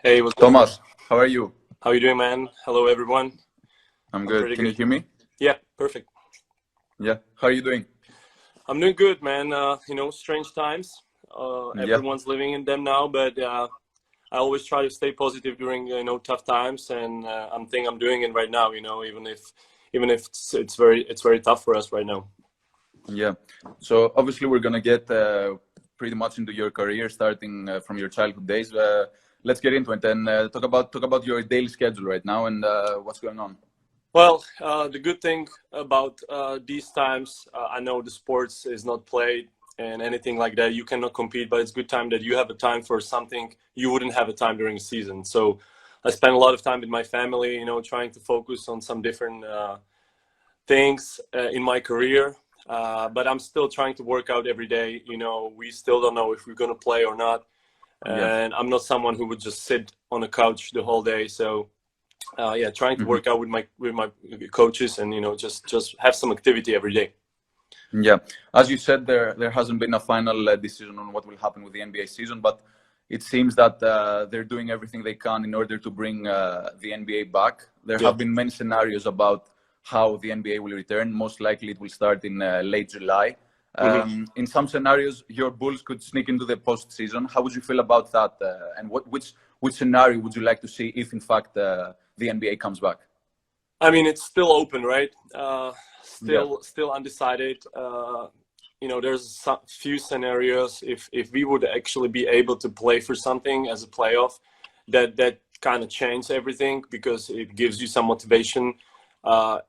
Hey, what's going on? Thomas, how are you? How you doing, man? Hello, everyone. I'm I'm good. pretty Can you good. hear me? Yeah, perfect. Yeah. How are you doing? I'm doing good, man. Strange times. Yeah. Everyone's living in them now, but I always try to stay positive during tough times, and I'm doing it right now. Even if it's very tough for us right now. Yeah. So obviously we're gonna get pretty much into your career, starting from your childhood days. Let's get into it and talk about your daily schedule right now and what's going on. Well, the good thing about these times, I know the sports is not played and anything like that. You cannot compete, but it's good time that you have a time for something you wouldn't have a time during the season. So I spend a lot of time with my family, trying to focus on some different things in my career. But I'm still trying to work out every day. We still don't know if we're going to play or not. Yeah. And I'm not someone who would just sit on a couch the whole day. So yeah, trying to Hmm. work out with my coaches and just have some activity every day. Yeah. As you said, there hasn't been a final decision on what will happen with the NBA season, but it seems that they're doing everything they can in order to bring the NBA back. There Yeah. have been many scenarios about how the NBA will return. Most likely, it will start in late July. hmm In some scenarios, your Bulls could sneak into the postseason. How would you feel about that? And which scenario would you like to see if, in fact, the NBA comes back? I mean, it's still open, right? Yeah. Still undecided. There's a few scenarios. If we would actually be able to play for something as a playoff, that kind of changes everything because it gives you some motivation.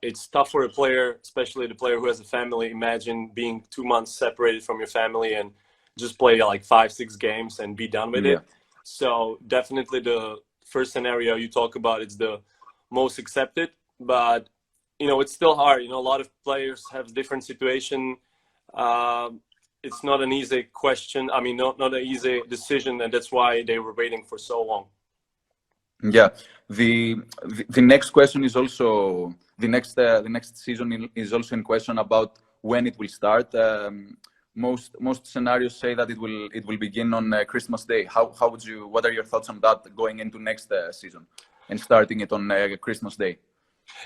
It's tough for a player, especially the player who has a family. Imagine being 2 months separated from your family and just play like 5, 6 games and be done with Yeah. it. So definitely the first scenario you talk about is the most accepted, but it's still hard. A lot of players have different situation. Um, it's not an easy question. I mean, not an easy decision, and that's why they were waiting for so long. Yeah, the next question is also the next season is also in question about when it will start. Most scenarios say that it will begin on Christmas Day. How would you? What are your thoughts on that going into next season and starting it on Christmas Day?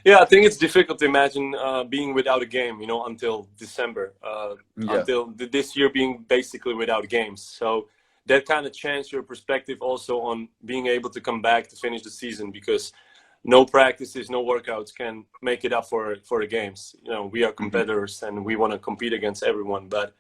Yeah, I think it's difficult to imagine being without a game, until December, Yeah. until this year being basically without games. So that kind of changed your perspective also on being able to come back to finish the season because no practices, no workouts can make it up for the games. We are Hmm. competitors and we want to compete against everyone. But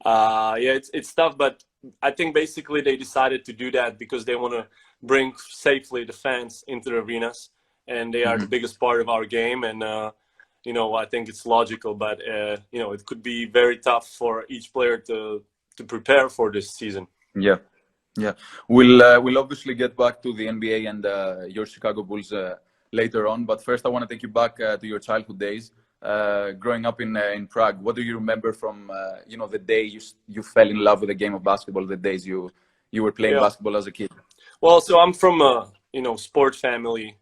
yeah, it's tough. But I think basically they decided to do that because they want to bring safely the fans into the arenas, and they are the Hmm. biggest part of our game. And I think it's logical, but it could be very tough for each player to prepare for this season. Yeah. Yeah, we'll obviously get back to the NBA and your Chicago Bulls later on. But first, I want to take you back to your childhood days, growing up in Prague. What do you remember from the day you fell in love with the game of basketball? The days you were playing Yeah. basketball as a kid. Well, so I'm from a sport family.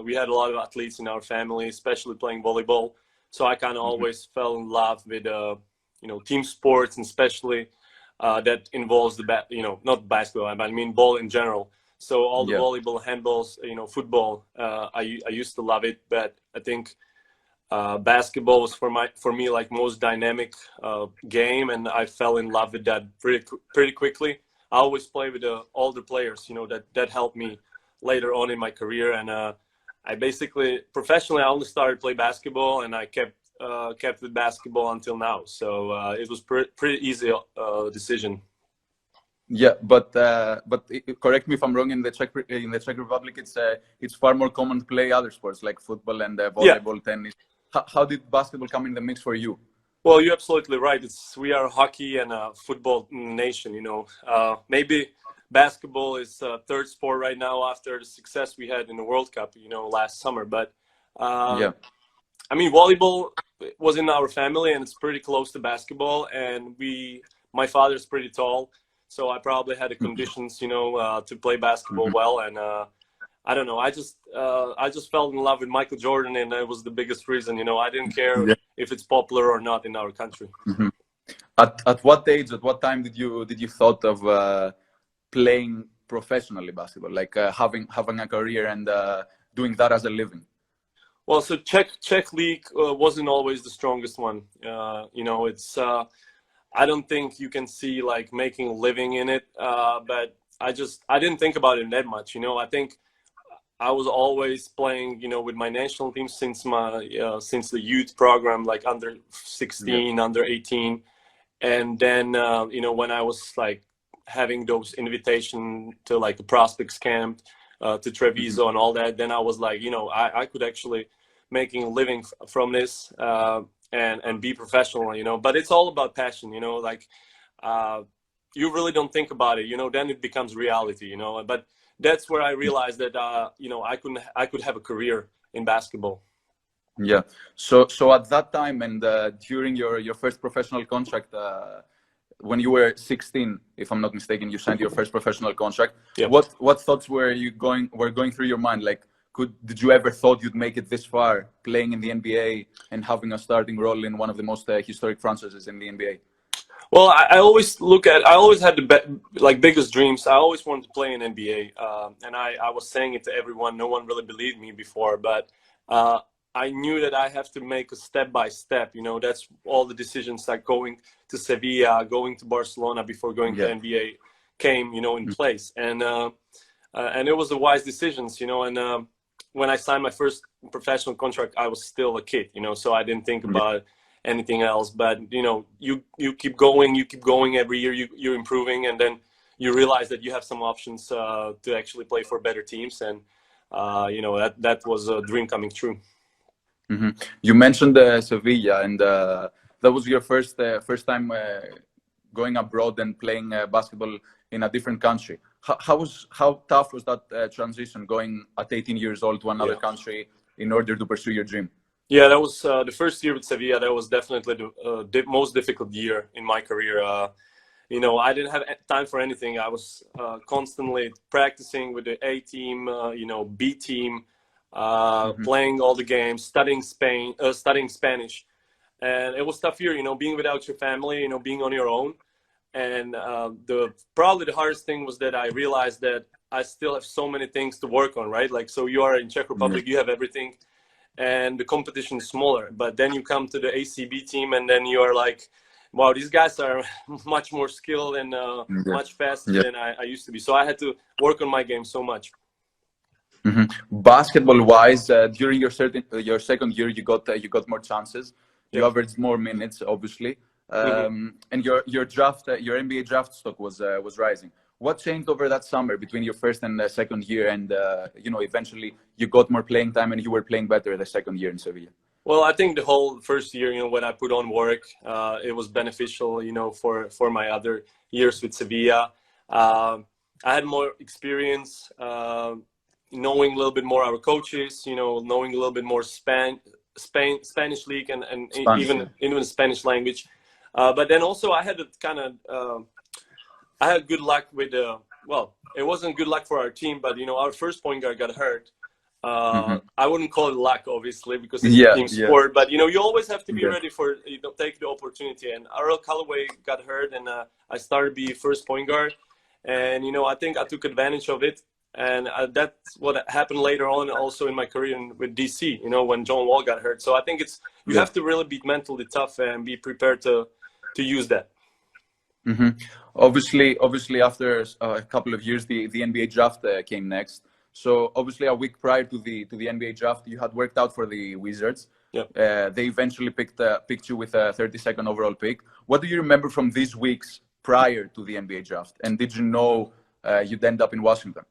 We had a lot of athletes in our family, especially playing volleyball. So I kind of Hmm. always fell in love with team sports, and especially that involves not basketball, but I mean ball in general. So all the Yeah, volleyball, handballs, football. I used to love it, but I think basketball was for me like most dynamic game, and I fell in love with that pretty quickly. I always play with the older players, that helped me later on in my career, and I basically professionally I only started to play basketball, and I kept with basketball until now. So it was pretty easy decision. yeah, but correct me if I'm wrong. In the Czech Republic, it's far more common to play other sports like football and Yeah. volleyball, tennis. How did basketball come in the mix for you? Well, you're absolutely right. We are a hockey and a football nation. Maybe basketball is third sport right now after the success we had in the World Cup. Last summer. But uh, Yeah. I mean, volleyball was in our family, and it's pretty close to basketball. And my father's pretty tall, so I probably had the conditions, to play basketball Mhm. well. And I don't know. I just fell in love with Michael Jordan, and it was the biggest reason. I didn't care Yeah. if it's popular or not in our country. Mhm. At what age, at what time did you thought of playing professionally basketball, like having a career and doing that as a living? Well, so Czech league wasn't always the strongest one. It's I don't think you can see like making a living in it, but I didn't think about it that much. I think I was always playing, with my national team since the youth program, like under 16, under 18, and then when I was like having those invitation to like the prospects camp, to Treviso and all that, then I was like, I could actually making a living from this, and be professional, but it's all about passion, like you really don't think about it, then it becomes reality, but that's where I realized that I could have a career in basketball. Yeah. So at that time and during your first professional contract, when you were 16, if I'm not mistaken, you signed your first professional contract. Yep. What thoughts were going through your mind? Like, did you ever thought you'd make it this far, playing in the NBA and having a starting role in one of the most historic franchises in the NBA? Well, I always had the biggest dreams. I always wanted to play in NBA, and I was saying it to everyone. No one really believed me before, but I knew that I have to make a step by step. That's all the decisions like going to Sevilla, going to Barcelona before going to NBA came, in place, and it was a wise decisions, and when I signed my first professional contract, I was still a kid, so I didn't think about anything else. But you keep going every year, you're improving, and then you realize that you have some options to actually play for better teams, and that was a dream coming true. Mm-hmm. You mentioned Sevilla, and that was your first time going abroad and playing basketball in a different country. How tough was that transition, going at 18 years old to another country in order to pursue your dream? Yeah, that was the first year with Sevilla. That was definitely the most difficult year in my career. I didn't have time for anything. I was constantly practicing with the A team, B team, playing all the games, studying Spanish, and it was tough year. Being without your family, being on your own, and probably the hardest thing was that I realized that I still have so many things to work on. Right, like so you are in Czech Republic, you have everything, and the competition is smaller. But then you come to the ACB team, and then you are like, wow, these guys are much more skilled and much faster than I used to be. So I had to work on my game so much. Mm-hmm. Basketball-wise, during your second year, you got more chances. You averaged more minutes, obviously, and your NBA draft stock was rising. What changed over that summer between your first and second year, and eventually you got more playing time and you were playing better the second year in Sevilla? Well, I think the whole first year, when I put on work, it was beneficial, for my other years with Sevilla. I had more experience, knowing a little bit more our coaches, knowing a little bit more Spanish league and even Spanish language. But then also I had I had good luck with it wasn't good luck for our team, but our first point guard got hurt. I wouldn't call it luck, obviously, because it's a team sport. But you always have to be ready for take the opportunity. And Earl Callaway got hurt, and I started to be first point guard. And I think I took advantage of it, and that's what happened later on, also in my career with DC. When John Wall got hurt. So I think you have to really be mentally tough and be prepared to use that. Mm-hmm. Obviously, after a couple of years, the NBA draft came next. So obviously, a week prior to the NBA draft, you had worked out for the Wizards. Yep. They eventually picked you with a 32nd overall pick. What do you remember from these weeks prior to the NBA draft? And did you know you'd end up in Washington?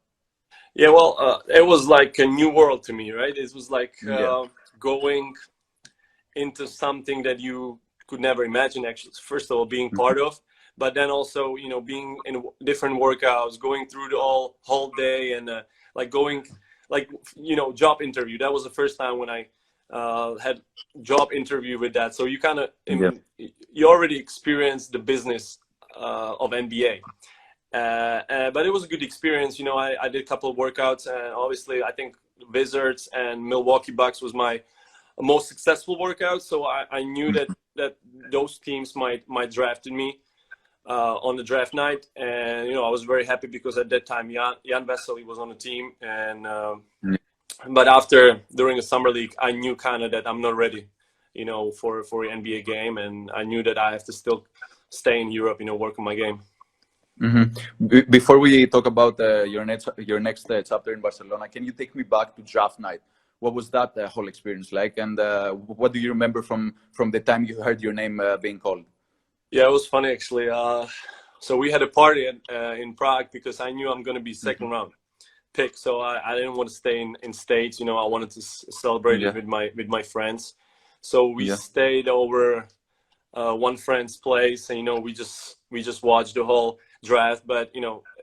Yeah, well, it was like a new world to me, right? It was like going into something that you could never imagine, actually, first of all, being part of. But then also, being in different workouts, going through the whole day, and going, job interview. That was the first time when I had job interview with that. So you kind of, you already experienced the business of NBA. But it was a good experience. I did a couple of workouts, and obviously I think Wizards and Milwaukee Bucks was my most successful workout. So I knew that those teams might drafted me. on the draft night, and I was very happy because at that time Jan Vesely was on the team, and but during the summer league, I knew kind of that I'm not ready, for an NBA game, and I knew that I have to still stay in Europe, work on my game. Before we talk about your next chapter in Barcelona, can you take me back to draft night? What was that whole experience like, and what do you remember from the time you heard your name being called? Yeah, it was funny actually. So we had a party in Prague because I knew I'm going to be second round pick. So I didn't want to stay in States. I wanted to celebrate it with my friends. So we stayed over one friend's place, and we just watched the whole draft. But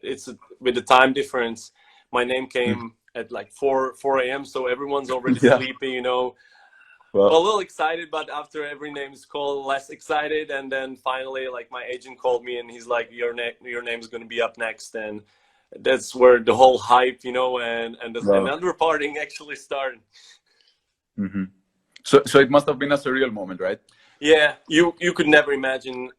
it's with the time difference, my name came at like 4 a.m. So everyone's already sleeping. Well, a little excited, but after every name is called, less excited. And then finally, like, my agent called me, and he's like, your name is going to be up next. And that's where the whole hype, and another partying actually started. So it must have been a surreal moment, right? Yeah, you could never imagine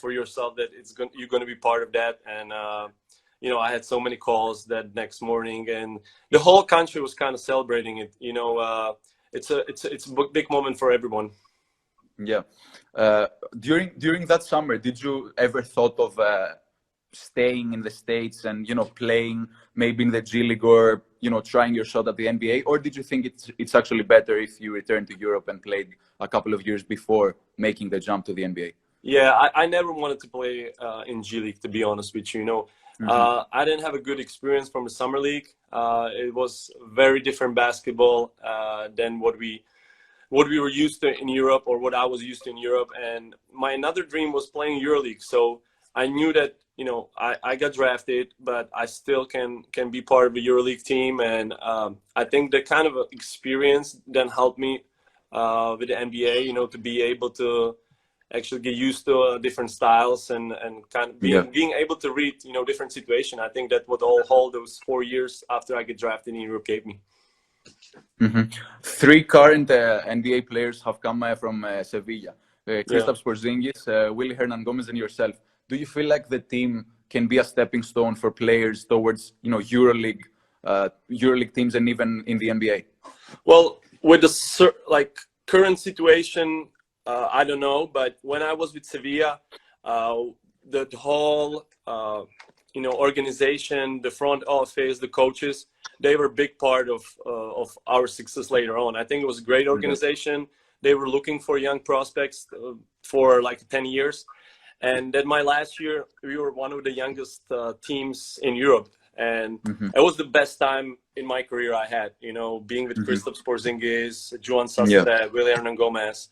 for yourself that you're going to be part of that. And I had so many calls that next morning, and the whole country was kind of celebrating it. It's a big moment for everyone. Yeah. During that summer, did you ever thought of staying in the States and playing maybe in the G League, or trying your shot at the NBA, or did you think it's actually better if you return to Europe and played a couple of years before making the jump to the NBA? Yeah, I never wanted to play in G League, to be honest with you. I didn't have a good experience from the summer league. It was very different basketball than what we were used to in Europe, or what I was used to in Europe. And my another dream was playing EuroLeague. So I knew that I got drafted, but I still can be part of the EuroLeague team. And I think the kind of experience then helped me with the NBA, to be able to actually get used to different styles and kind of being able to read, different situation. I think that what all those 4 years after I get drafted in Europe gave me. 3 current NBA players have come from Sevilla. Kristaps Porzingis, Willy Hernangomez, and yourself. Do you feel like the team can be a stepping stone for players towards, EuroLeague teams, and even in the NBA? Well, with the current situation, I don't know, but when I was with Sevilla, the whole organization, the front office, the coaches, they were a big part of our success later on. I think it was a great organization. They were looking for young prospects for like 10 years. And then my last year, we were one of the youngest teams in Europe. And it was the best time in my career I had, being with Kristaps Porzingis, Joan Sastre, Willy Hernangomez.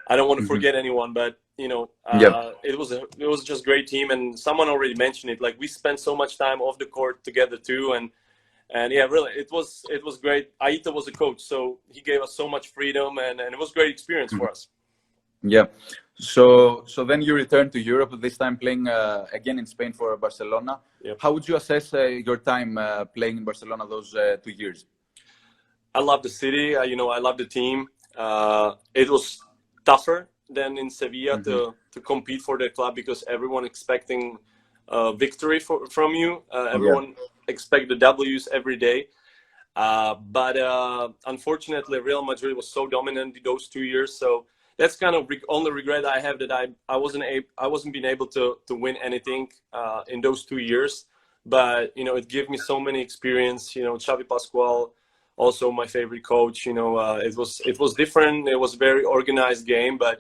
I don't want to forget anyone, but it was just a great team. And someone already mentioned it. Like, we spent so much time off the court together too, and yeah, really, it was great. Aita was a coach, so he gave us so much freedom, and it was a great experience for us. Yeah. So then you returned to Europe, this time playing again in Spain for Barcelona. Yep. How would you assess your time playing in Barcelona those 2 years? I love the city. I love the team. It was tougher than in Sevilla to compete for the club, because everyone expecting victory from you. Everyone expect the W's every day. But unfortunately, Real Madrid was so dominant those 2 years. So that's kind of only regret I have, that I wasn't being able to win anything in those 2 years. But it gave me so many experience. Xavi Pasquale, also my favorite coach. It was different. It was a very organized game, but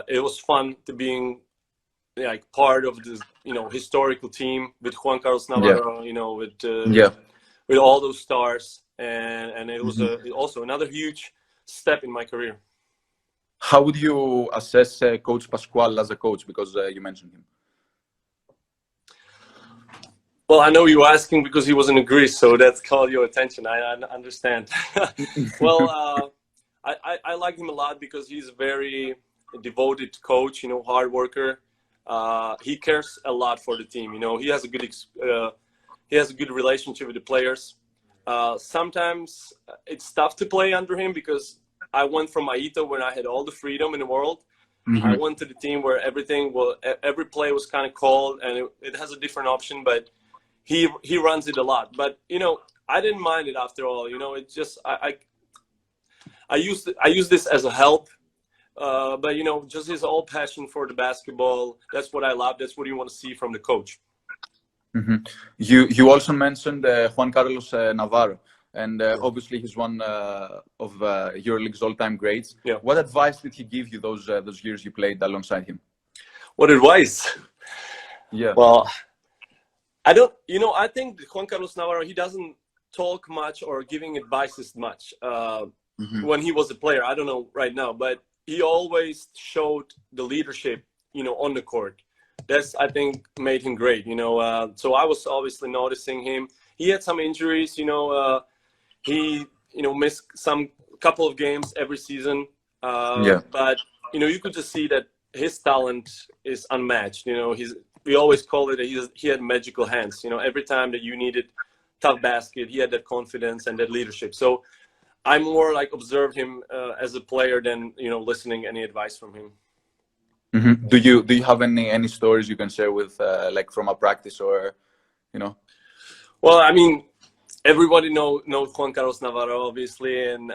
it was fun to being like part of this historical team with Juan Carlos Navarro. With all those stars, and it was also another huge step in my career. How would you assess Coach Pasquale as a coach, because you mentioned him? Well, I know you're asking because he was in Greece, so that's called your attention. I understand. Well, I like him a lot because he's a very devoted coach, hard worker. He cares a lot for the team. He has a good relationship with the players. Sometimes it's tough to play under him, because I went from Aita when I had all the freedom in the world, I went to the team where every play was kind of called, and it has a different option, but he runs it a lot. But I didn't mind it after all. It just I use this as a help. But just his all passion for the basketball. That's what I love. That's what you want to see from the coach. You also mentioned Juan Carlos Navarro, and obviously he's one of EuroLeague's all-time greats. Yeah. What advice did he give you those years you played alongside him? What advice? Yeah. Well, I don't. I think Juan Carlos Navarro, he doesn't talk much or giving advices much when he was a player. I don't know right now, but he always showed the leadership, on the court. That's, I think, made him great, So I was obviously noticing him. He had some injuries, he, missed some couple of games every season. But, you could just see that his talent is unmatched. We always call it that he had magical hands. Every time that you needed tough basket, he had that confidence and that leadership. So I more like observed him as a player than listening any advice from him. Do you have any stories you can share with like from a practice or Well, I mean, everybody knows Juan Carlos Navarro obviously, and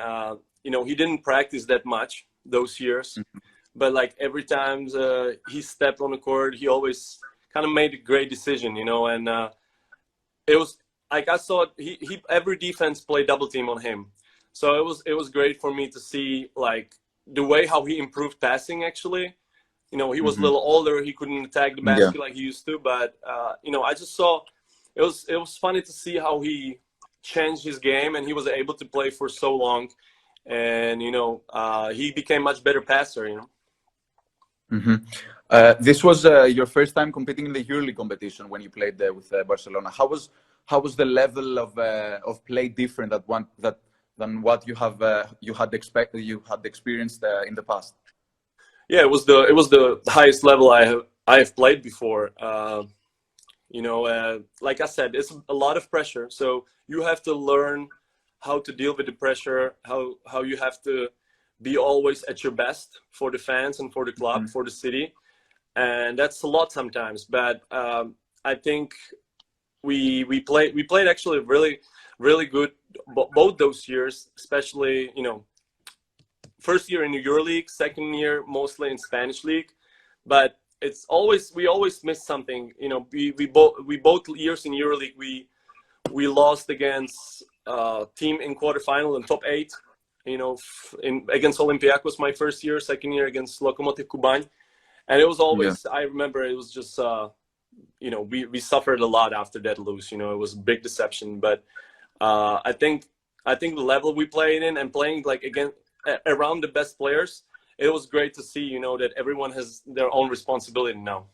he didn't practice that much those years, but like every time he stepped on the court, he always kind of made a great decision, and it was like I saw he every defense played double team on him. So it was great for me to see like the way how he improved passing. Actually, he was a little older. He couldn't attack the basket like he used to. But I just saw it was funny to see how he changed his game, and he was able to play for so long. And he became much better passer. This was your first time competing in the EuroLeague competition when you played there with Barcelona. How was the level of play different than what you had experienced in the past? Yeah, it was the highest level I have played before. Like I said, it's a lot of pressure. So you have to learn how to deal with the pressure, how you have to be always at your best for the fans and for the club, for the city, and that's a lot sometimes. But I think we played actually really good both those years, especially first year in the EuroLeague, second year mostly in Spanish league. But we always miss something. We both years in EuroLeague we lost against team in quarterfinal and top 8. Against Olympiacos my first year, second year against Lokomotiv Kuban, and it was always I remember it was just we suffered a lot after that lose. It was a big deception, but I think the level we played in and playing like again around the best players, it was great to see that everyone has their own responsibility now.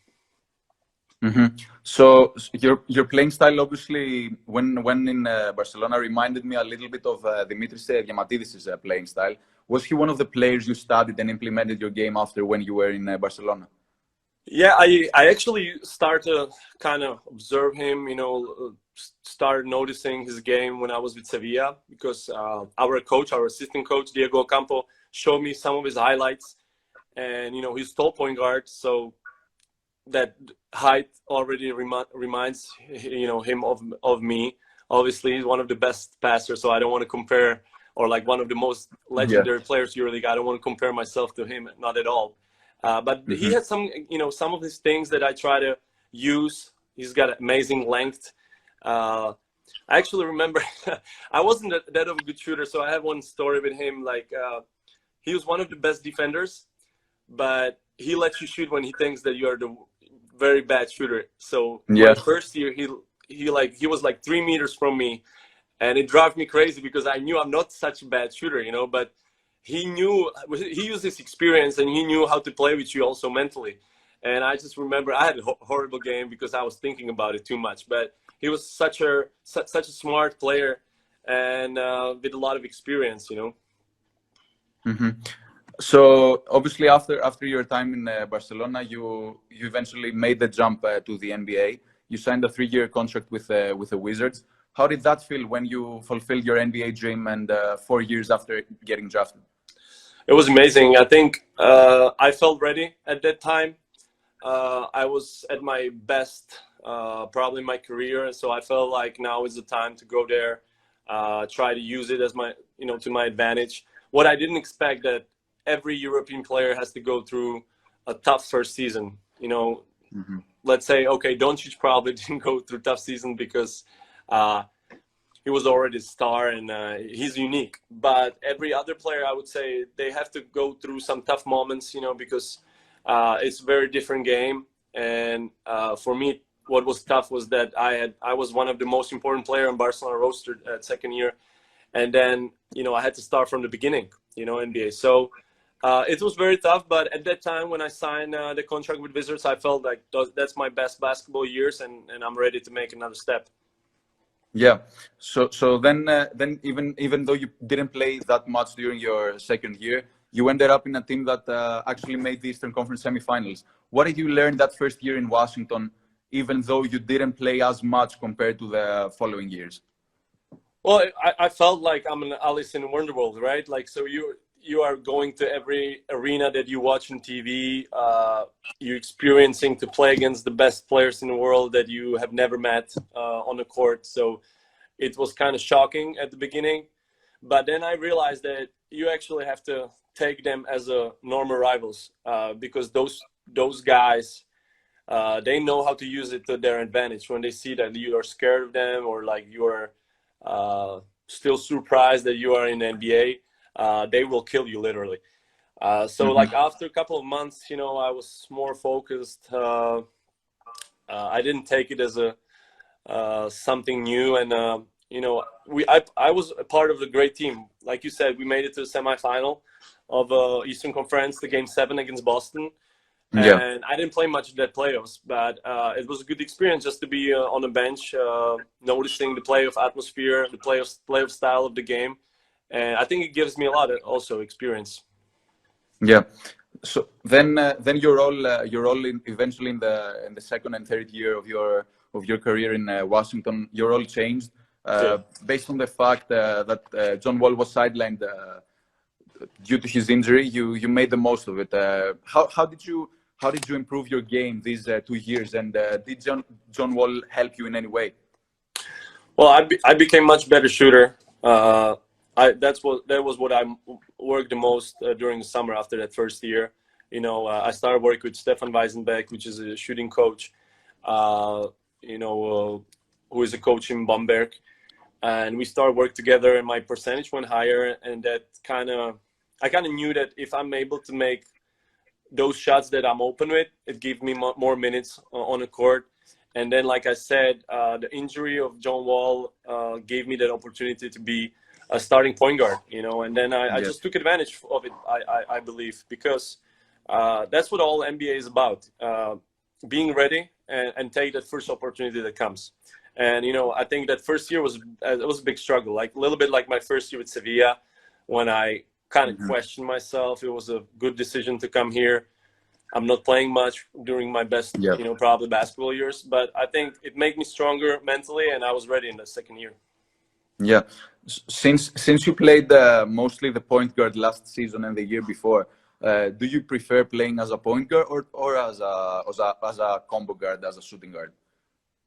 So your playing style obviously when in Barcelona reminded me a little bit of Dimitris Diamatidis' playing style. Was he one of the players you studied and implemented your game after when you were in Barcelona? Yeah, I actually started to kind of observe him, started noticing his game when I was with Sevilla, because our assistant coach, Diego Ocampo, showed me some of his highlights. And, he's tall point guard, so that height already reminds, him of me. Obviously, he's one of the best passers, so I don't want to compare, or like one of the most legendary players EuroLeague. I don't want to compare myself to him, not at all. But he had some of his things that I try to use. He's got amazing length. I actually remember I wasn't that of a good shooter, so I have one story with him. Like he was one of the best defenders, but he lets you shoot when he thinks that you are the very bad shooter. So my first year, he was like 3 meters from me, and it drove me crazy because I knew I'm not such a bad shooter, but he used his experience and he knew how to play with you also mentally. And I just remember I had a horrible game because I was thinking about it too much. But he was such a smart player and with a lot of experience, So obviously after your time in Barcelona, you eventually made the jump to the NBA. You signed a 3-year contract with the Wizards. How did that feel when you fulfilled your NBA dream and 4 years after getting drafted? It was amazing. I think I felt ready at that time. I was at my best, probably in my career. So I felt like now is the time to go there, try to use it as my, to my advantage. What I didn't expect that every European player has to go through a tough first season. Let's say, okay, Doncic probably didn't go through tough season because he was already a star and he's unique. But every other player, I would say, they have to go through some tough moments, because it's a very different game. And for me, what was tough was that I was one of the most important players in Barcelona roster at second year. And then, I had to start from the beginning, NBA. So it was very tough. But at that time, when I signed the contract with Wizards, I felt like that's my best basketball years and I'm ready to make another step. Yeah. So then even though you didn't play that much during your second year, you ended up in a team that actually made the Eastern Conference semifinals. What did you learn that first year in Washington, even though you didn't play as much compared to the following years? Well, I felt like I'm an Alice in Wonderworld, right? Like, so you are going to every arena that you watch on TV. You're experiencing to play against the best players in the world that you have never met on the court. So it was kind of shocking at the beginning. But then I realized that you actually have to take them as a normal rivals because those guys, they know how to use it to their advantage. When they see that you are scared of them or like you are still surprised that you are in the NBA, they will kill you literally. So like after a couple of months, I was more focused. I didn't take it as a something new, and I was a part of the great team. Like you said, we made it to the semifinal of Eastern Conference, the Game 7 against Boston. And I didn't play much of that playoffs, but it was a good experience just to be on the bench, noticing the playoff atmosphere, the playoff style of the game. And I think it gives me a lot of also experience. Yeah. So then your role eventually in the second and third year of your career in Washington, your role changed based on the fact that John Wall was sidelined due to his injury. You made the most of it. How did you improve your game these 2 years? And did John Wall help you in any way? Well, I became much better shooter. That was what I worked the most during the summer after that first year. I started working with Stefan Weisenbeck, which is a shooting coach, who is a coach in Bamberg. And we started work together and my percentage went higher. And that I kind of knew that if I'm able to make those shots that I'm open with, it gave me more minutes on the court. And then, like I said, the injury of John Wall gave me that opportunity to be a starting point guard, and then I just took advantage of it, I believe, because that's what all NBA is about, being ready and take that first opportunity that comes. And, I think that first year was a big struggle, like a little bit like my first year with Sevilla, when I kind of questioned myself. It was a good decision to come here. I'm not playing much during my best, probably basketball years, but I think it made me stronger mentally, and I was ready in the second year. Yeah. Since you played mostly the point guard last season and the year before, do you prefer playing as a point guard or as a combo guard, as a shooting guard?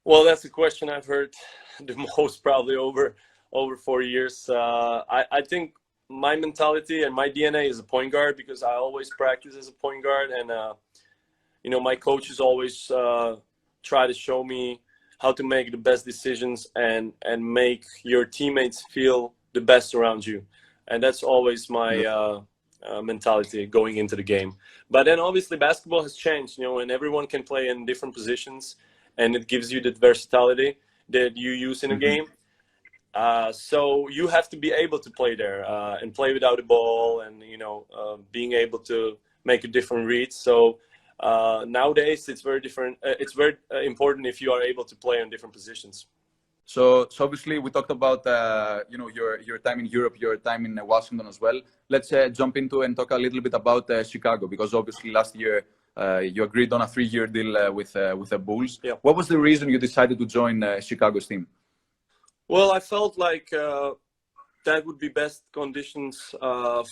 Well, that's a question I've heard the most, probably over 4 years. I think my mentality and my DNA is a point guard because I always practice as a point guard, and my coaches always try to show me how to make the best decisions and make your teammates feel the best around you. And that's always my mentality going into the game. But then obviously basketball has changed, and everyone can play in different positions, and it gives you the versatility that you use in a game. So you have to be able to play there and play without the ball, and being able to make a different read. So nowadays it's very different. It's very important if you are able to play on different positions. So obviously we talked about your time in Europe, your time in Washington as well. Let's jump into and talk a little bit about Chicago, because obviously last year you agreed on a 3-year deal with the Bulls. Yeah. What was the reason you decided to join Chicago's team? Well, I felt like that would be best conditions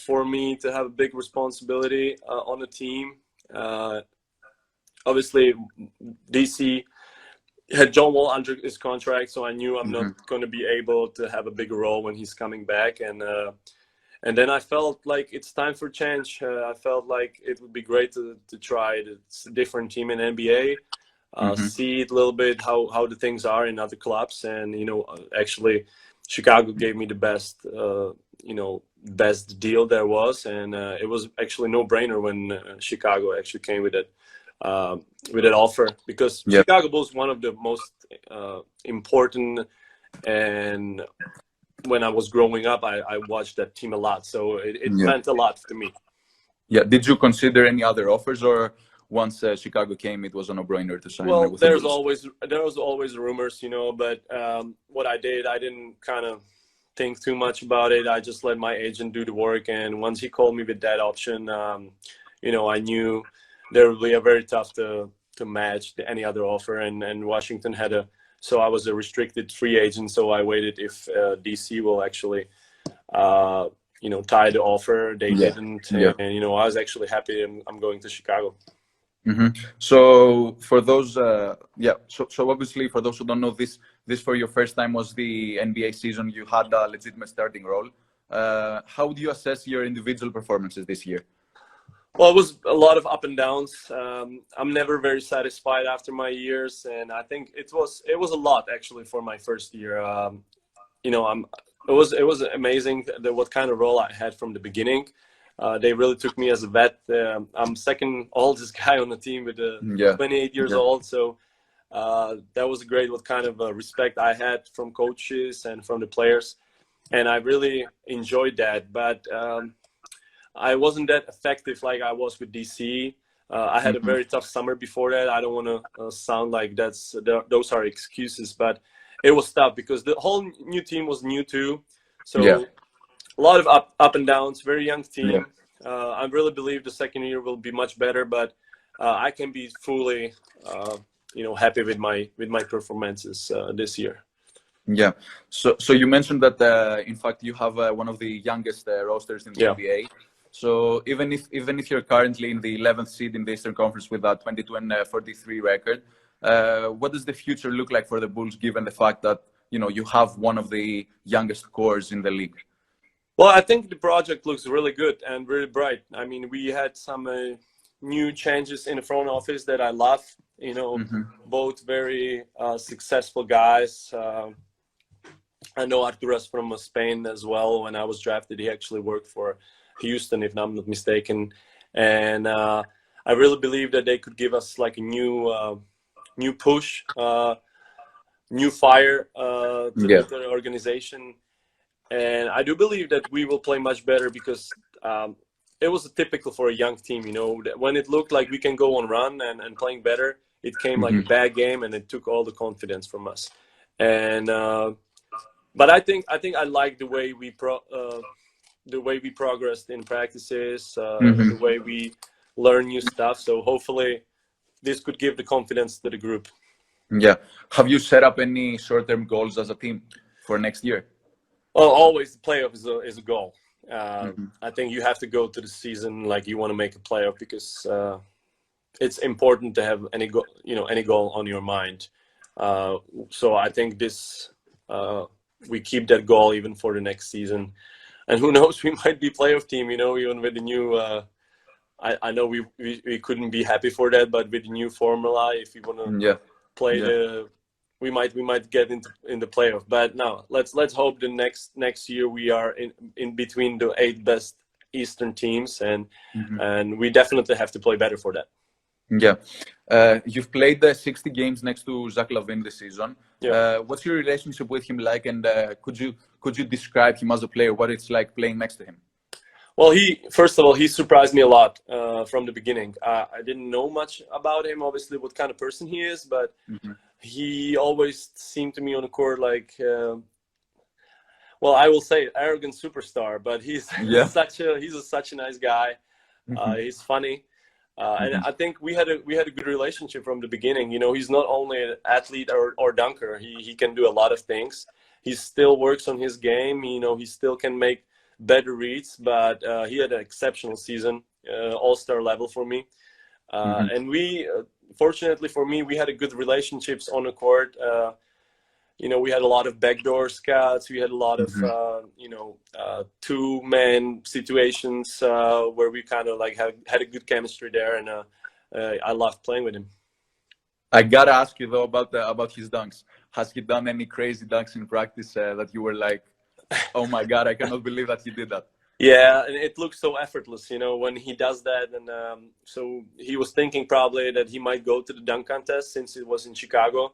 for me to have a big responsibility on the team. Obviously, DC had John Wall under his contract, so I knew I'm not going to be able to have a bigger role when he's coming back. And then I felt like it's time for change. I felt like it would be great to try it. It's a different team in NBA. See it a little bit how the things are in other clubs, and actually Chicago gave me the best best deal there was, and it was actually no brainer when Chicago actually came with that offer, because Chicago was one of the most important, and when I was growing up I watched that team a lot, so it meant a lot to me. Did you consider any other offers, or once Chicago came, it was a no-brainer to sign? Well, with there was always rumors, but what I did, I didn't kind of think too much about it. I just let my agent do the work, and once he called me with that option, I knew there would be a very tough to match any other offer, and Washington had so I was a restricted free agent, so I waited if DC will actually tie the offer. They didn't, and I was actually happy I'm going to Chicago. So for those, so obviously for those who don't know, this for your first time was the NBA season. You had a legitimate starting role. How do you assess your individual performances this year? Well, it was a lot of up and downs. I'm never very satisfied after my years, and I think it was a lot actually for my first year. It was amazing what kind of role I had from the beginning. They really took me as a vet. I'm second oldest guy on the team with 28 years old, so that was great. What kind of respect I had from coaches and from the players, and I really enjoyed that. But I wasn't that effective like I was with DC. I had a very tough summer before that. I don't want to sound like those are excuses, but it was tough because the whole new team was new too. So a lot of up and downs, very young team. I really believe the second year will be much better, but I can be fully happy with my performances this year. Yeah. So you mentioned that in fact you have one of the youngest rosters in the NBA. So even if you're currently in the 11th seed in the Eastern Conference with a 22-43 record, what does the future look like for the Bulls, given the fact that you have one of the youngest cores in the league? Well, I think the project looks really good and really bright. I mean, we had some new changes in the front office that I love. Both very successful guys. I know Arturas from Spain as well. When I was drafted, he actually worked for Houston, if I'm not mistaken. And I really believe that they could give us like a new push, new fire to the organization. And I do believe that we will play much better because it was typical for a young team, when it looked like we can go on run and playing better, it came like a bad game and it took all the confidence from us. And but I think I like the way we progressed in practices, the way we learn new stuff. So hopefully this could give the confidence to the group. Yeah. Have you set up any short-term goals as a team for next year? Well, always the playoff is a goal. I think you have to go to the season like you want to make a playoff because it's important to have any goal on your mind. So I think we keep that goal even for the next season. And who knows, we might be playoff team, even with the new. I know we couldn't be happy for that, but with the new formula, if you want to play we might get in the playoff. But now let's hope the next year we are in between the 8 best Eastern teams, and we definitely have to play better for that. Yeah. You've played 60 games next to Zach LaVine this season. What's your relationship with him like, and could you describe him as a player, what it's like playing next to him? Well, first of all, he surprised me a lot from the beginning. I didn't know much about him, obviously, what kind of person he is, but he always seemed to me on the court like, well, I will say arrogant superstar, but he's such a nice guy. He's funny. And I think we had a good relationship from the beginning. He's not only an athlete or dunker. He can do a lot of things. he still works on his game. You know, he still can make better reads, but he had an exceptional season, all-star level for me. And we, fortunately for me, we had a good relationships on the court. You know, we had a lot of backdoor scouts. We had a lot of, you know, two-man situations where we kind of like had a good chemistry there, and I loved playing with him. I gotta ask you though about his dunks. Has he done any crazy dunks in practice that you were like, oh my God, I cannot believe that he did that? Yeah, and it looks so effortless, you know, when he does that. And so he was thinking probably that he might go to the dunk contest since it was in Chicago.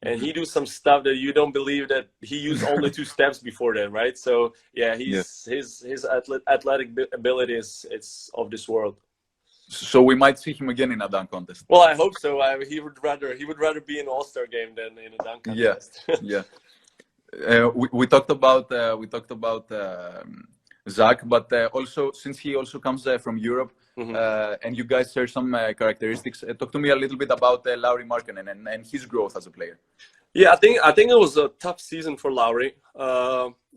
And he do some stuff that you don't believe that he used only 2 steps before that, right? So yeah, his athletic ability is it's of this world. So we might see him again in a dunk contest. Well, I hope so. He would rather be in an all-star game than in a dunk contest. Yeah. We talked about Zach, but also since he also comes from Europe, and you guys share some characteristics. Talk to me a little bit about Lauri Markkanen and his growth as a player. Yeah, I think it was a tough season for Lauri.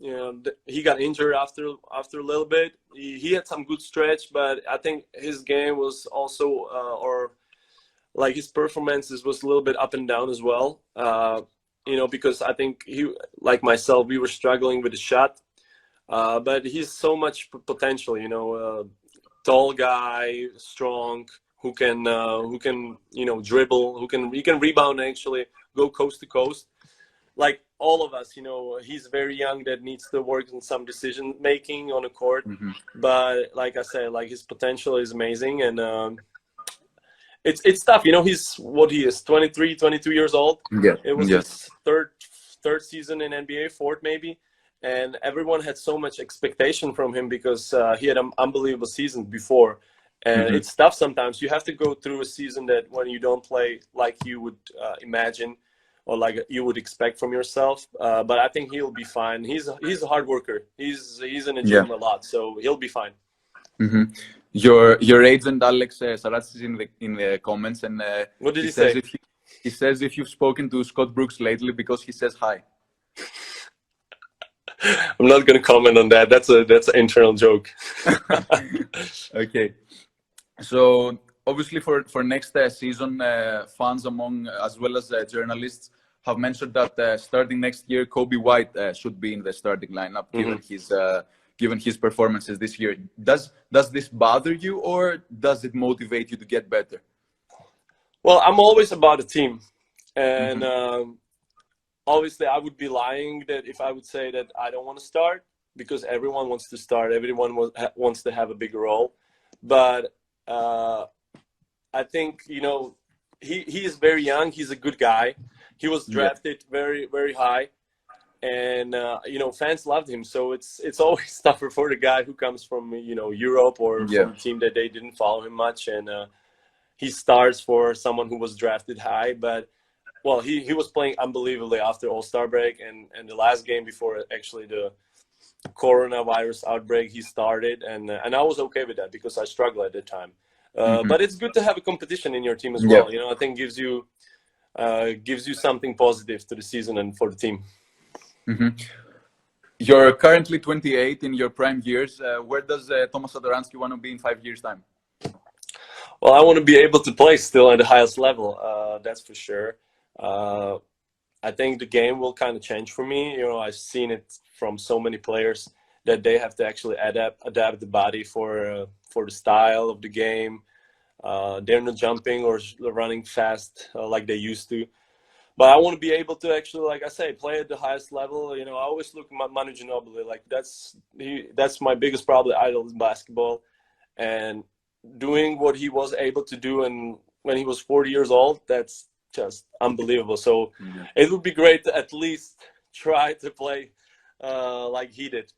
You know, he got injured after a little bit. He had some good stretch, but I think his game was also, or like his performances was a little bit up and down as well. You know, because I think he, like myself, we were struggling with the shot. But he's so much potential, you know, tall guy, strong, who can you know, dribble, he can rebound, actually go coast to coast, like all of us. You know, he's very young, that needs to work on some decision making on the court. But like I said, like his potential is amazing, and it's tough. You know, he's 23, 22 years old. Yeah, it was his third season in NBA, fourth maybe. And everyone had so much expectation from him because he had an unbelievable season before. And it's tough sometimes. You have to go through a season that when you don't play like you would imagine or like you would expect from yourself. But I think he'll be fine. He's a hard worker. He's in the gym a lot, so he'll be fine. Your agent Alex Saratsis is in the comments, and what did he say? He says if you've spoken to Scott Brooks lately because he says hi. I'm not going to comment on that. That's an internal joke. Okay. So obviously for next season, fans among as well as journalists have mentioned that starting next year, Kobe White should be in the starting lineup given his performances this year. Does this bother you, or does it motivate you to get better? Well, I'm always about a team, and obviously, I would be lying that if I would say that I don't want to start, because everyone wants to start. Everyone wants to have a bigger role. But I think, you know, he is very young. He's a good guy. He was drafted very, very high. And, you know, fans loved him. So it's always tougher for the guy who comes from, you know, Europe or from a team that they didn't follow him much. And he starts for someone who was drafted high. But well, he was playing unbelievably after All-Star break, and the last game before actually the coronavirus outbreak, he started, and I was okay with that because I struggled at the time. But it's good to have a competition in your team as well. You know, I think gives you something positive to the season and for the team. You're currently 28 in your prime years. Where does Tomas Satoransky want to be in 5 years' time? Well, I want to be able to play still at the highest level. That's for sure. I think the game will kind of change for me. You know, I've seen it from so many players that they have to actually adapt the body for the style of the game. They're not jumping or running fast like they used to. But I want to be able to actually, like I say, play at the highest level. You know, I always look at Manu Ginobili. Like that's my biggest probably idol in basketball, and doing what he was able to do and when he was 40 years old, that's just unbelievable. So it would be great to at least try to play like he did.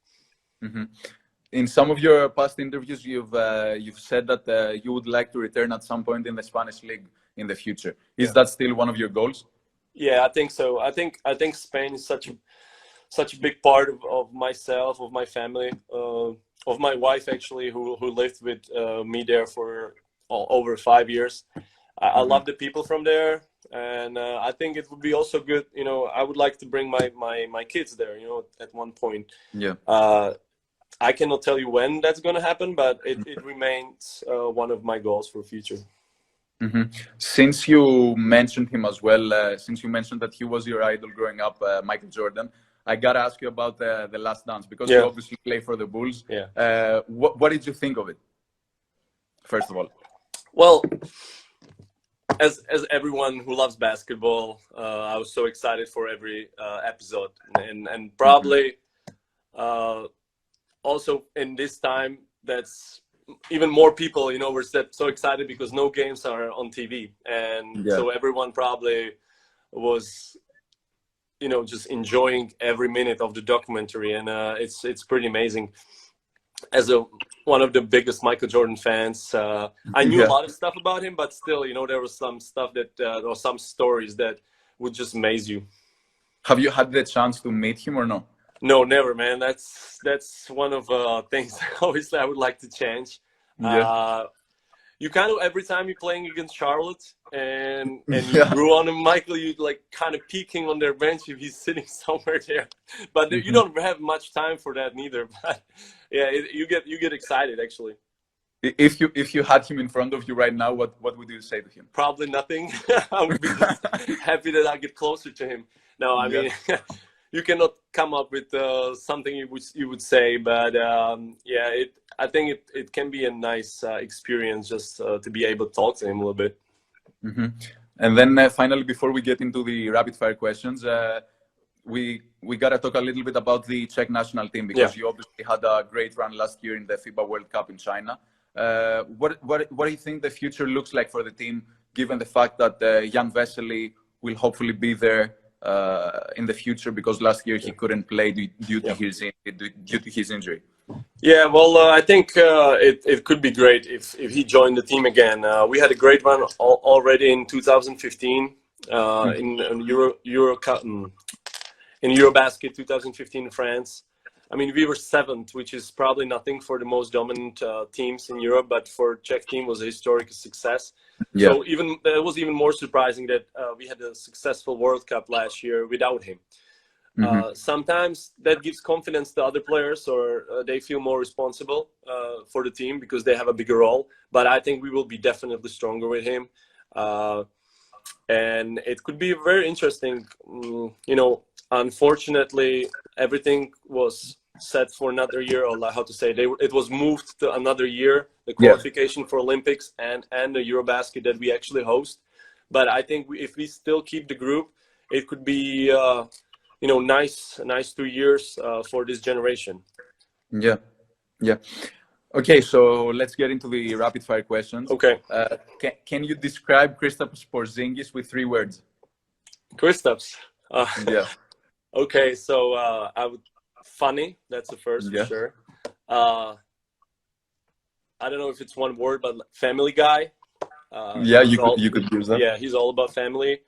In some of your past interviews, you've said that you would like to return at some point in the Spanish league in the future. Is that still one of your goals? Yeah, I think so. I think Spain is such a big part of myself, of my family, of my wife actually, who lived with me there for over 5 years. I love the people from there. and I think it would be also good. I would like to bring my kids there. At one point. Yeah. I cannot tell you when that's going to happen, but it remains one of my goals for future. Since you mentioned him as well, since you mentioned that he was your idol growing up, Michael Jordan, I got to ask you about the Last Dance, because you obviously play for the Bulls. Yeah. What did you think of it, first of all? Well, as everyone who loves basketball, I was so excited for every episode, and probably also in this time, that's even more people, were so excited because no games are on TV, and so everyone probably was, just enjoying every minute of the documentary, and it's pretty amazing. As one of the biggest Michael Jordan fans, I knew a lot of stuff about him, but still, there was some stuff that or some stories that would just amaze you. Have you had the chance to meet him or no? No, never, man. That's one of things obviously I would like to change. You kind of, every time you're playing against Charlotte and you grew on him, Michael, you like kind of peeking on their bench if he's sitting somewhere there. But you don't have much time for that neither. But yeah, you get excited actually. If you had him in front of you right now, what would you say to him? Probably nothing. I would be just happy that I get closer to him. No, I mean, you cannot come up with something you would say, but I think it can be a nice experience just to be able to talk to him a little bit. And then finally, before we get into the rapid fire questions, we gotta talk a little bit about the Czech national team, because you obviously had a great run last year in the FIBA World Cup in China. What do you think the future looks like for the team, given the fact that Jan Vesely will hopefully be there in the future, because last year he couldn't play due to his injury? Yeah, well, I think it could be great if he joined the team again. We had a great run already in 2015 in Eurobasket 2015 in France. I mean, we were 7th, which is probably nothing for the most dominant teams in Europe, but for Czech team was a historic success. So it was even more surprising that we had a successful World Cup last year without him. Sometimes that gives confidence to other players, or they feel more responsible for the team because they have a bigger role. But I think we will be definitely stronger with him. And it could be very interesting. Unfortunately, everything was set for another year, or how to say, it was moved to another year, the qualification for Olympics and the Eurobasket that we actually host. But I think if we still keep the group, it could be nice 2 years for this generation. Okay, so let's get into the rapid fire questions. Okay. Can you describe Kristaps Porzingis with 3 words? Kristaps. Okay, so I would funny. That's the first for sure. I don't know if it's one word, but Family Guy. You could use that. Yeah, he's all about family.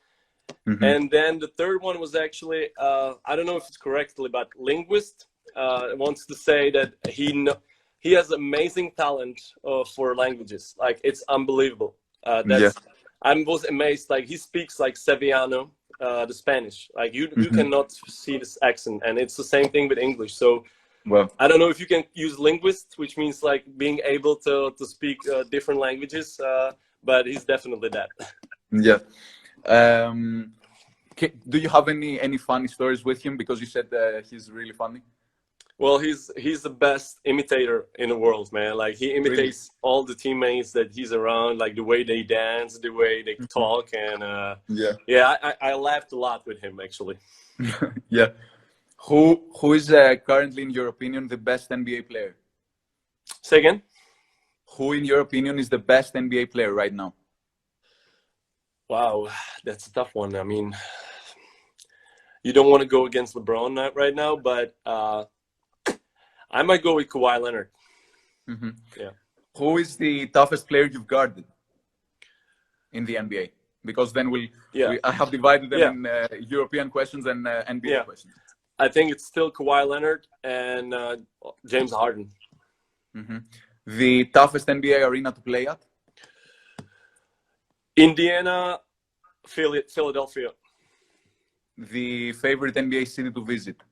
And then the third one was actually I don't know if it's correctly, but linguist. Wants to say that he has amazing talent for languages. Like, it's unbelievable. I was amazed. Like, he speaks like Sevillano, the Spanish. Like, you cannot see this accent, and it's the same thing with English. So I don't know if you can use linguist, which means like being able to speak different languages, but he's definitely that. Do you have any funny stories with him? Because you said he's really funny. Well, he's the best imitator in the world, man. Like, he imitates all the teammates that he's around, like the way they dance, the way they talk, and I laughed a lot with him actually. Who is currently, in your opinion, the best NBA player? Say again? Who, in your opinion, is the best NBA player right now? Wow, that's a tough one. I mean, you don't want to go against LeBron right now, but I might go with Kawhi Leonard. Who is the toughest player you've guarded in the NBA? Because then I have divided them in European questions and NBA questions. I think it's still Kawhi Leonard and James Harden. The toughest NBA arena to play at? Indiana Philadelphia. The favorite NBA city to visit?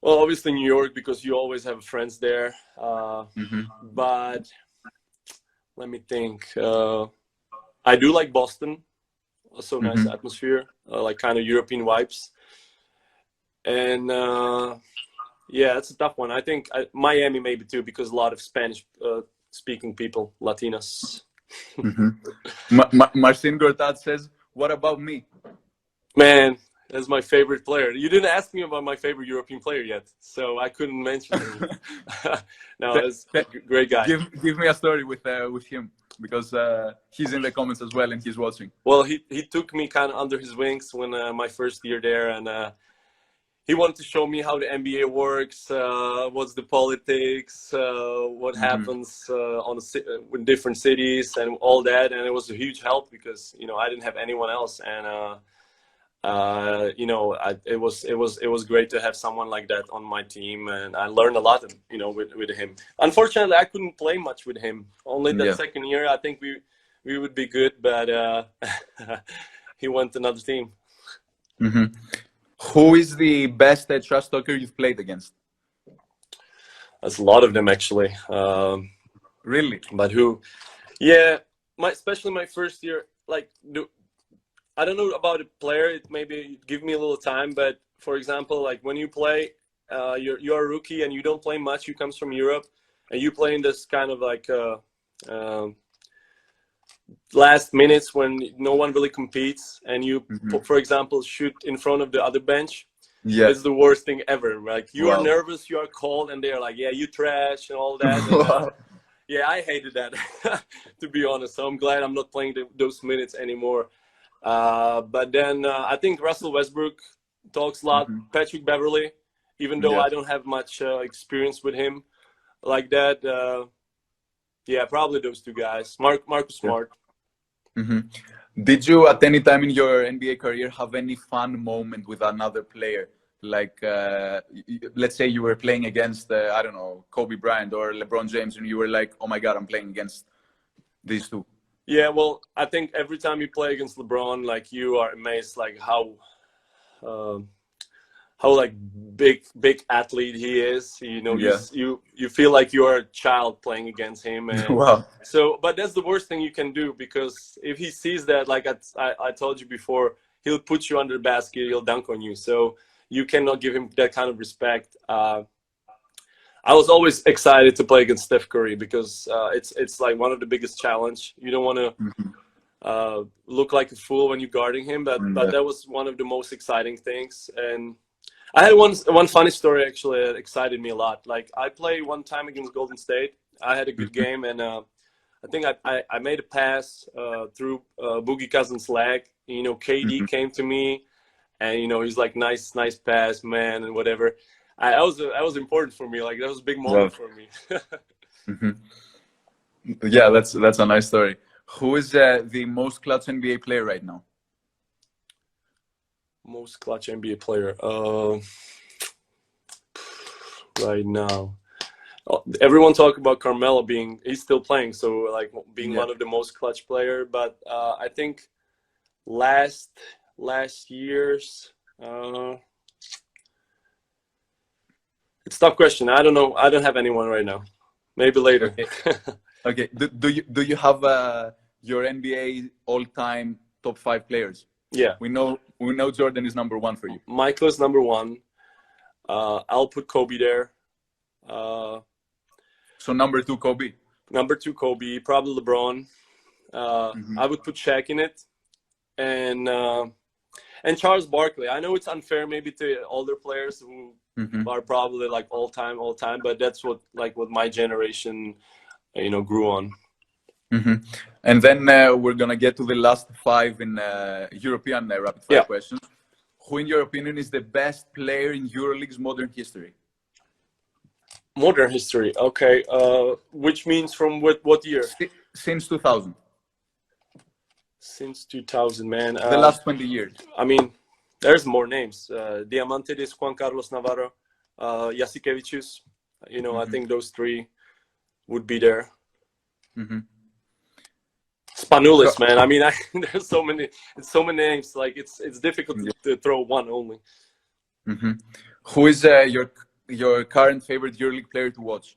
Well, obviously New York, because you always have friends there. But let me think. I do like Boston. Also nice atmosphere, like kind of European vibes. And yeah, it's a tough one. I think Miami maybe too, because a lot of Spanish speaking people, Latinos. Marcin Gortat says, "What about me?" Man, that's my favorite player. You didn't ask me about my favorite European player yet, so I couldn't mention him. No, it's a great guy. Give me a story with him, because he's in the comments as well and he's watching. Well, he took me kind of under his wings when my first year there, and he wanted to show me how the NBA works, what's the politics, what happens in different cities, and all that. And it was a huge help because I didn't have anyone else, and it was great to have someone like that on my team, and I learned a lot, with him. Unfortunately, I couldn't play much with him. Only that second year, I think we would be good, but he went to another team. Who is the best trash talker you've played against? There's a lot of them, actually. Really? But who? Yeah, especially my first year. Like, I don't know about a player. It maybe give me a little time. But for example, like when you play, you're a rookie and you don't play much. You comes from Europe, and you play in this kind of like last minutes when no one really competes, and you, for example, shoot in front of the other bench. Yeah, it's the worst thing ever. Like you are nervous, you are cold, and they're like, "Yeah, you trash," and all that. And, yeah, I hated that, to be honest. So I'm glad I'm not playing those minutes anymore. But then I think Russell Westbrook talks a lot. Patrick Beverley, even though I don't have much experience with him like that. Yeah, probably those two guys. Marcus Smart. Did you, at any time in your NBA career, have any fun moment with another player? Like, let's say you were playing against, I don't know, Kobe Bryant or LeBron James, and you were like, "Oh my God, I'm playing against these two." Yeah, well, I think every time you play against LeBron, like you are amazed, like how like big athlete he is. You feel like you're a child playing against him. And so, but that's the worst thing you can do, because if he sees that, like I told you before, he'll put you under the basket, he'll dunk on you. So you cannot give him that kind of respect. I was always excited to play against Steph Curry, because it's like one of the biggest challenge. You don't want to look like a fool when you're guarding him, but that was one of the most exciting things. And I had one funny story actually that excited me a lot. Like I played one time against Golden State. I had a good game, and I think I made a pass through Boogie Cousins' leg. KD came to me, and he's like, nice pass, man, and whatever. That was important for me. Like that was a big moment for me. Yeah, that's a nice story. Who is the most clutch NBA player right now? Most clutch NBA player right now. Everyone talk about Carmelo he's still playing, so like being one of the most clutch player. But I think last year's it's a tough question. I don't know. I don't have anyone right now. Maybe later. Okay. Do you have your NBA all-time top 5 players? Yeah. We know Jordan is number 1 for you. Michael is number 1. I'll put Kobe there. So number 2, Kobe. Number 2, Kobe. Probably LeBron. I would put Shaq in it, and Charles Barkley. I know it's unfair maybe to older players who are probably like all time, but that's what my generation, grew on. And then we're gonna get to the last 5 in European rapid fire questions. Who, in your opinion, is the best player in EuroLeague's modern history? Modern history, okay. Which means from what year? Since 2000. Since 2000, man. The last 20 years. I mean, there's more names. Diamantidis, Juan Carlos Navarro, Jasikevicius. I think those 3 would be there. Spanulis, man. I mean, there's so many names. Like it's difficult to throw one only. Mm-hmm. Who is your current favorite EuroLeague player to watch?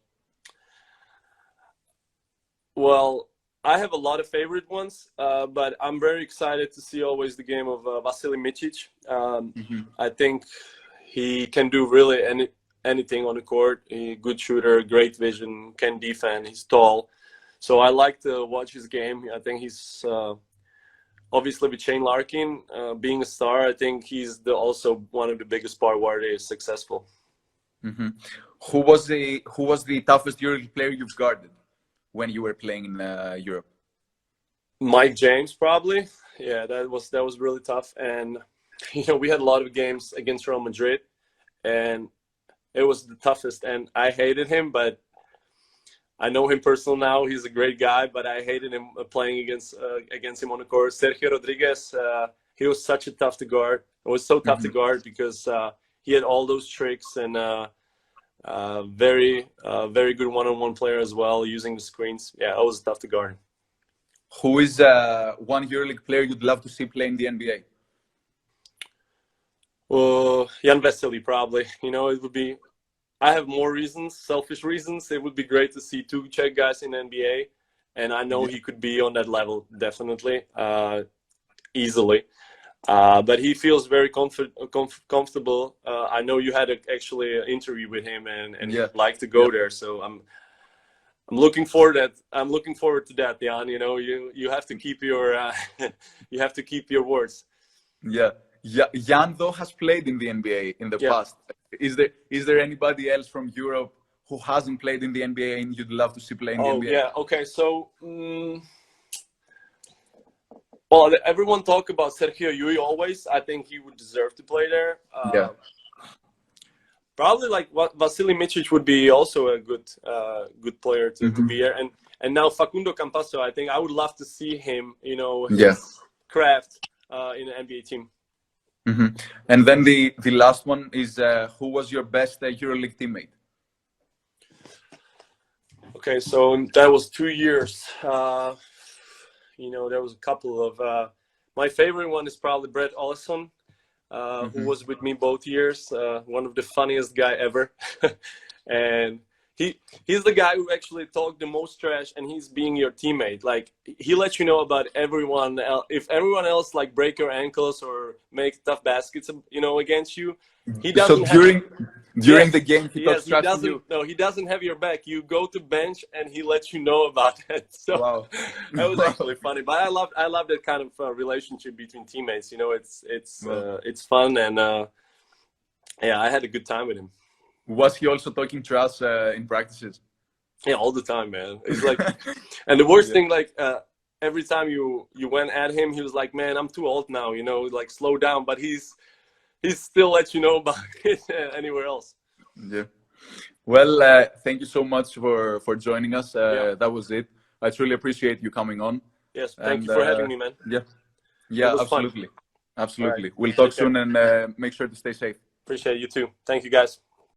Well, I have a lot of favorite ones, but I'm very excited to see always the game of Vasily Micic. I think he can do really anything on the court. He's a good shooter, great vision, can defend. He's tall, so I like to watch his game. I think he's obviously with Shane Larkin being a star. I think he's also one of the biggest part where they are successful. Mm-hmm. Who was the toughest EuroLeague player you've guarded when you were playing in Europe? Mike James, probably. Yeah, that was really tough. And we had a lot of games against Real Madrid, and it was the toughest. And I hated him, but I know him personally now. He's a great guy, but I hated him playing against him on the court. Sergio Rodriguez, he was such a tough to guard. It was so tough to guard because he had all those tricks and very good one-on-one player as well, using the screens. Yeah, it was tough to guard. Who is one EuroLeague player you'd love to see play in the NBA? Jan Vesely, probably. It would be. I have more reasons, selfish reasons. It would be great to see two Czech guys in the NBA, and I know he could be on that level definitely, easily. But he feels very comfortable. I know you had actually an interview with him, and he'd like to go there. So I'm looking forward to that, Jan. You have to keep your you have to keep your words. Yeah. Jan though has played in the NBA in the past. Is there anybody else from Europe who hasn't played in the NBA and you'd love to see play in the NBA? Oh yeah, okay. So well, everyone talk about Sergio Llull always. I think he would deserve to play there. Probably like Vasily Micic would be also a good player to be here. And now Facundo Campazzo, I think I would love to see him, his craft in the NBA team. And then the last one is who was your best EuroLeague teammate? Okay, so that was 2 years. There was a couple of my favorite one is probably Brett Olson, who was with me both years. One of the funniest guy ever, and he's the guy who actually talked the most trash, and he's being your teammate. Like he lets you know about everyone else. If everyone else like break your ankles or make tough baskets, against you, he doesn't. So during the game, he talks trash to you. No, he doesn't have your back. You go to bench, and he lets you know about it. So that was actually funny. But I love that kind of relationship between teammates. It's fun, and I had a good time with him. Was he also talking trash in practices? Yeah, all the time, man. It's like, and the worst thing, like every time you went at him, he was like, "Man, I'm too old now, like slow down." But he's still let you know about it anywhere else. Yeah. Well, thank you so much for joining us. That was it. I truly appreciate you coming on. Yes, thank you for having me, man. Yeah, absolutely. Fun. Absolutely. Right. We'll talk soon and make sure to stay safe. Appreciate you too. Thank you, guys.